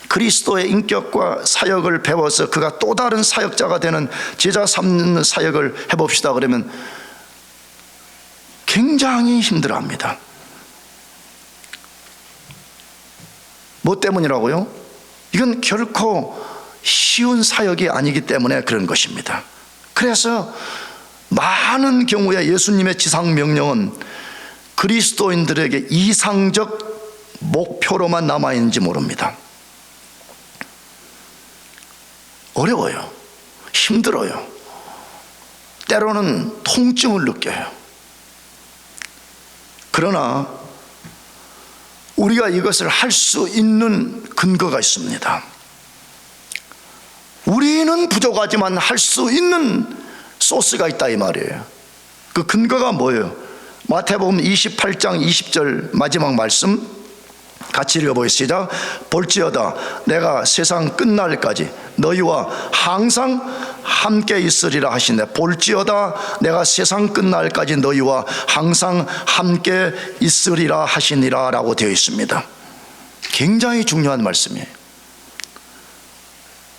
그리스도의 인격과 사역을 배워서 그가 또 다른 사역자가 되는 제자 삼는 사역을 해봅시다 그러면 굉장히 힘들어합니다. 뭐 때문이라고요? 이건 결코 쉬운 사역이 아니기 때문에 그런 것입니다. 그래서 많은 경우에 예수님의 지상 명령은 그리스도인들에게 이상적 목표로만 남아있는지 모릅니다. 어려워요. 힘들어요. 때로는 통증을 느껴요. 그러나 우리가 이것을 할 수 있는 근거가 있습니다. 우리는 부족하지만 할 수 있는 소스가 있다 이 말이에요. 그 근거가 뭐예요? 마태복음 28장 20절 마지막 말씀 같이 읽어보겠습니다. 볼지어다 내가 세상 끝날까지 너희와 항상 함께 있으리라 하시네. 볼지어다 내가 세상 끝날까지 너희와 항상 함께 있으리라 하시니라 라고 되어 있습니다. 굉장히 중요한 말씀이에요.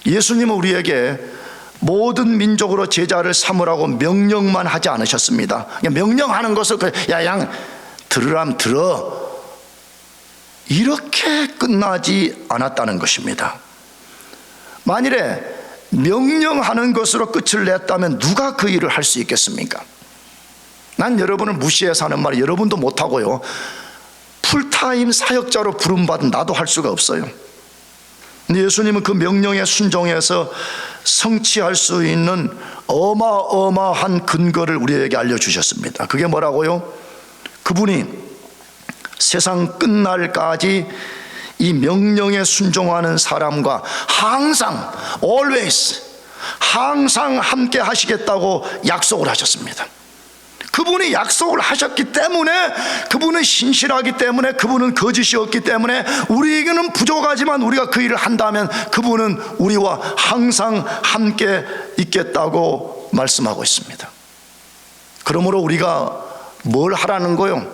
예수님은 우리에게 모든 민족으로 제자를 삼으라고 명령만 하지 않으셨습니다. 명령하는 것을 야, 양 들으라면 들어, 이렇게 끝나지 않았다는 것입니다. 만일에 명령하는 것으로 끝을 냈다면 누가 그 일을 할 수 있겠습니까? 난 여러분을 무시해서 하는 말 여러분도 못하고요, 풀타임 사역자로 부름받은 나도 할 수가 없어요. 근데 예수님은 그 명령에 순종해서 성취할 수 있는 어마어마한 근거를 우리에게 알려주셨습니다. 그게 뭐라고요? 그분이 세상 끝날까지 이 명령에 순종하는 사람과 항상 always 항상 함께 하시겠다고 약속을 하셨습니다. 그분이 약속을 하셨기 때문에, 그분은 신실하기 때문에, 그분은 거짓이 없기 때문에 우리에게는 부족하지만 우리가 그 일을 한다면 그분은 우리와 항상 함께 있겠다고 말씀하고 있습니다. 그러므로 우리가 뭘 하라는 거요?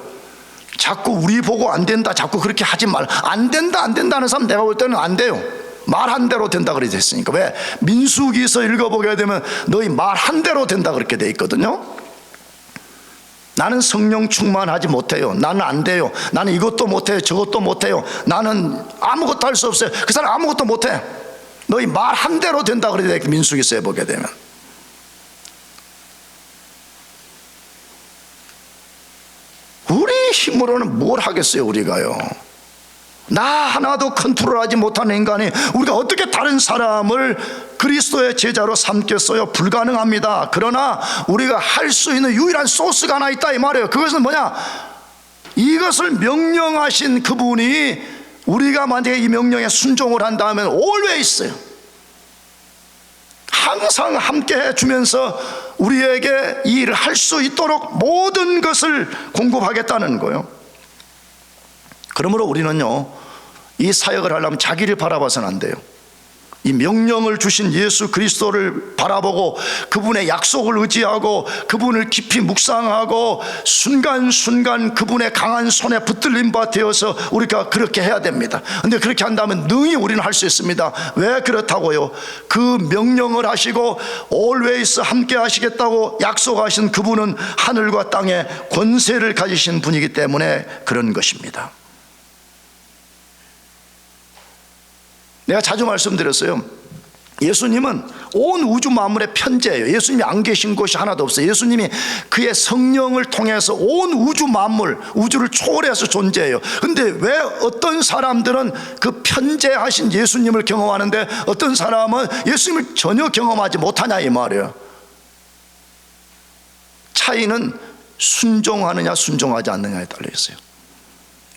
자꾸 우리 보고 안 된다, 자꾸 그렇게 하지 말. 안 된다 안 된다 하는 사람 내가 볼 때는 안 돼요. 말한 대로 된다 그래 됐으니까. 왜? 민수기서 읽어보게 되면 너희 말한 대로 된다 그렇게 돼 있거든요. 나는 성령 충만하지 못해요, 나는 안 돼요, 나는 이것도 못해요, 저것도 못해요, 나는 아무것도 할 수 없어요. 그 사람 아무것도 못해. 너희 말한 대로 된다 그래 돼. 민수기서 해보게 되면 우리 힘으로는 뭘 하겠어요 우리가요. 나 하나도 컨트롤하지 못하는 인간이 우리가 어떻게 다른 사람을 그리스도의 제자로 삼겠어요? 불가능합니다. 그러나 우리가 할 수 있는 유일한 소스가 하나 있다 이 말이에요. 그것은 뭐냐? 이것을 명령하신 그분이 우리가 만약에 이 명령에 순종을 한다면 always 항상 함께 해주면서 우리에게 이 일을 할 수 있도록 모든 것을 공급하겠다는 거예요. 그러므로 우리는요, 이 사역을 하려면 자기를 바라봐서는 안 돼요. 이 명령을 주신 예수 그리스도를 바라보고 그분의 약속을 의지하고 그분을 깊이 묵상하고 순간순간 그분의 강한 손에 붙들린 바 되어서 우리가 그렇게 해야 됩니다. 그런데 그렇게 한다면 능히 우리는 할 수 있습니다. 왜 그렇다고요? 그 명령을 하시고 always 함께 하시겠다고 약속하신 그분은 하늘과 땅에 권세를 가지신 분이기 때문에 그런 것입니다. 내가 자주 말씀드렸어요. 예수님은 온 우주 만물의 편재예요. 예수님이 안 계신 곳이 하나도 없어요. 예수님이 그의 성령을 통해서 온 우주 만물, 우주를 초월해서 존재해요. 근데 왜 어떤 사람들은 그 편재하신 예수님을 경험하는데 어떤 사람은 예수님을 전혀 경험하지 못하냐 이 말이에요. 차이는 순종하느냐 순종하지 않느냐에 달려 있어요.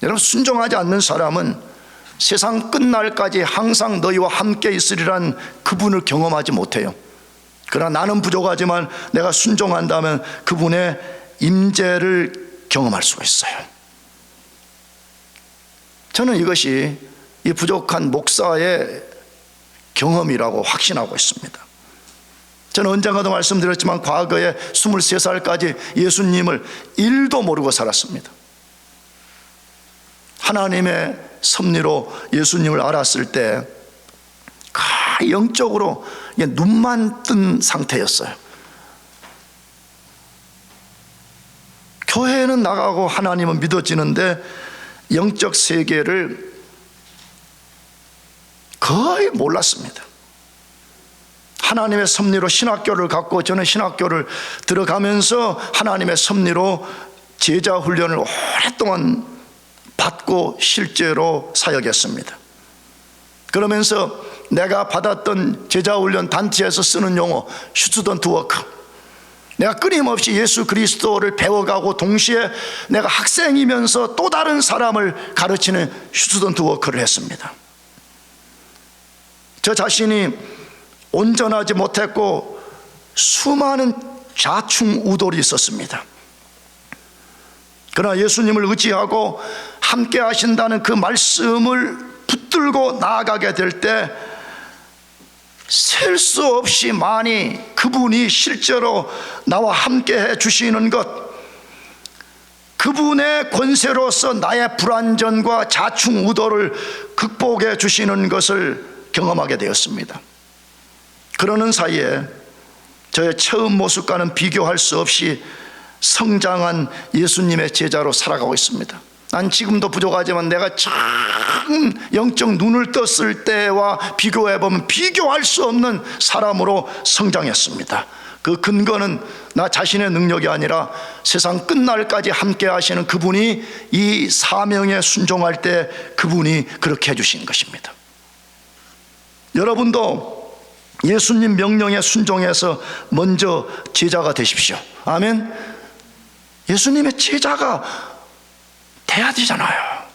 여러분, 순종하지 않는 사람은 세상 끝날까지 항상 너희와 함께 있으리란 그분을 경험하지 못해요. 그러나 나는 부족하지만 내가 순종한다면 그분의 임재를 경험할 수가 있어요. 저는 이것이 이 부족한 목사의 경험이라고 확신하고 있습니다. 저는 언젠가도 말씀드렸지만 과거에 23살까지 예수님을 1도 모르고 살았습니다. 하나님의 섭리로 예수님을 알았을 때 영적으로 눈만 뜬 상태였어요. 교회는 나가고 하나님은 믿어지는데 영적 세계를 거의 몰랐습니다. 하나님의 섭리로 신학교를 갔고 저는 신학교를 들어가면서 하나님의 섭리로 제자 훈련을 오랫동안 받고 실제로 사역했습니다. 그러면서 내가 받았던 제자훈련 단체에서 쓰는 용어 스튜던트 워크, 내가 끊임없이 예수 그리스도를 배워가고 동시에 내가 학생이면서 또 다른 사람을 가르치는 스튜던트 워크를 했습니다. 저 자신이 온전하지 못했고 수많은 좌충우돌이 있었습니다. 그러나 예수님을 의지하고 함께 하신다는 그 말씀을 붙들고 나아가게 될 때 셀 수 없이 많이 그분이 실제로 나와 함께 해 주시는 것, 그분의 권세로서 나의 불완전과 좌충우돌을 극복해 주시는 것을 경험하게 되었습니다. 그러는 사이에 저의 처음 모습과는 비교할 수 없이 성장한 예수님의 제자로 살아가고 있습니다. 난 지금도 부족하지만 내가 참 영적 눈을 떴을 때와 비교해보면 비교할 수 없는 사람으로 성장했습니다. 그 근거는 나 자신의 능력이 아니라 세상 끝날까지 함께 하시는 그분이 이 사명에 순종할 때 그분이 그렇게 해주신 것입니다. 여러분도 예수님 명령에 순종해서 먼저 제자가 되십시오. 아멘. 예수님의 제자가 돼야 되잖아요.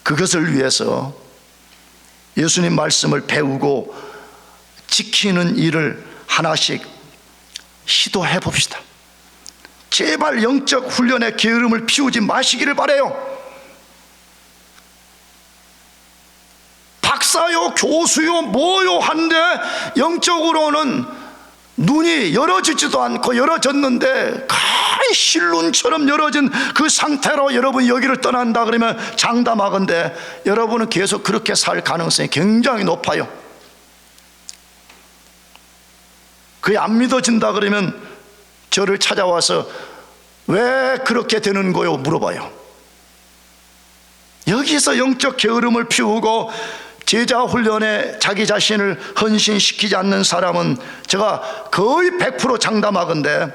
그것을 위해서 예수님 말씀을 배우고 지키는 일을 하나씩 시도해 봅시다. 제발 영적 훈련의 게으름을 피우지 마시기를 바라요. 박사요, 교수요, 뭐요 한데 영적으로는 눈이 열어지지도 않고 열어졌는데 거의 실눈처럼 열어진 그 상태로 여러분 여기를 떠난다 그러면 장담하건대 여러분은 계속 그렇게 살 가능성이 굉장히 높아요. 그게 안 믿어진다 그러면 저를 찾아와서 왜 그렇게 되는 거요? 물어봐요. 여기서 영적 게으름을 피우고 제자 훈련에 자기 자신을 헌신시키지 않는 사람은 제가 거의 100% 장담하건대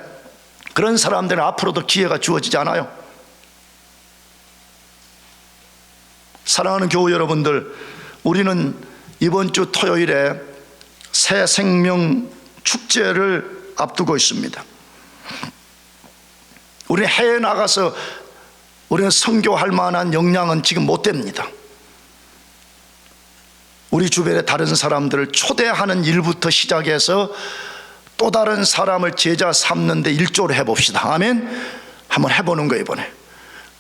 그런 사람들은 앞으로도 기회가 주어지지 않아요. 사랑하는 교우 여러분들, 우리는 이번 주 토요일에 새 생명 축제를 앞두고 있습니다. 우리 해외 나가서 우리는 선교할 만한 역량은 지금 못 됩니다. 우리 주변의 다른 사람들을 초대하는 일부터 시작해서 또 다른 사람을 제자 삼는 데 일조를 해봅시다. 아멘. 한번 해보는 거예요. 이번에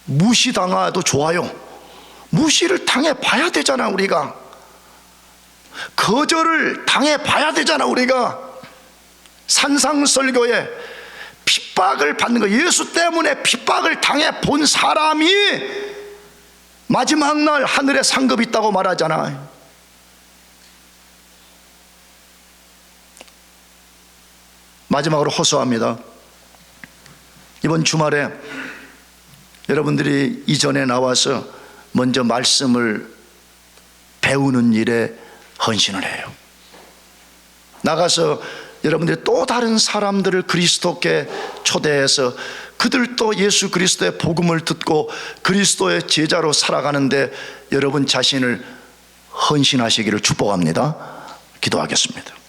무시당해도 좋아요. 무시를 당해봐야 되잖아. 우리가 거절을 당해봐야 되잖아. 우리가 산상설교에 핍박을 받는 거, 예수 때문에 핍박을 당해본 사람이 마지막 날 하늘에 상급이 있다고 말하잖아. 마지막으로 호소합니다. 이번 주말에 여러분들이 이전에 나와서 먼저 말씀을 배우는 일에 헌신을 해요. 나가서 여러분들이 또 다른 사람들을 그리스도께 초대해서 그들도 예수 그리스도의 복음을 듣고 그리스도의 제자로 살아가는데 여러분 자신을 헌신하시기를 축복합니다. 기도하겠습니다.